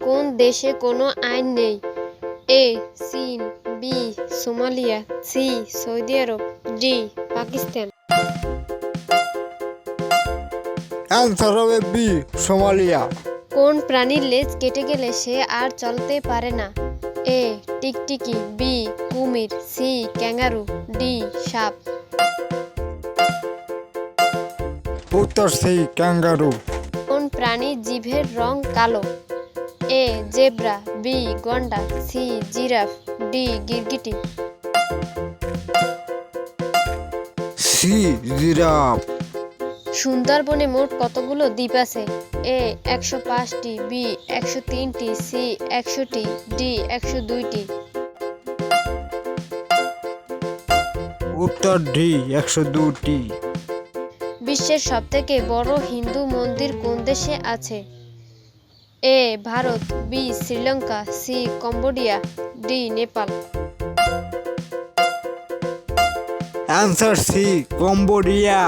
কোন দেশে কোনো আইন নেই? এ চীন, বি সোমালিয়া, সি সৌদি আরব, ডি পাকিস্তান। অ্যান্সার হবে বি, সোমালিয়া। কোন প্রাণীর লেজ কেটে গেলে সে আর চলতে পারে না? এ টিকটিকি, বি কুমির, সি ক্যাঙ্গারু, ডি সাপ। উত্তর সি, ক্যাঙ্গারু। কোন প্রাণীর জিভের রং কালো? এ জেব্রা, বি গন্ডার, সি জিরাফ, ডি গিরগিটি। C, giraffe. সুন্দরবনে মোট কতগুলো দ্বীপ আছে? এ 105টি, বি 103টি, সি 100টি, ডি 102টি। উত্তর ডি, 102টি। বিশ্বের সবথেকে বড় হিন্দু মন্দির কোন দেশে আছে? A Bharat, B Sri Lanka, C Cambodia, D Nepal. Answer C, Cambodia.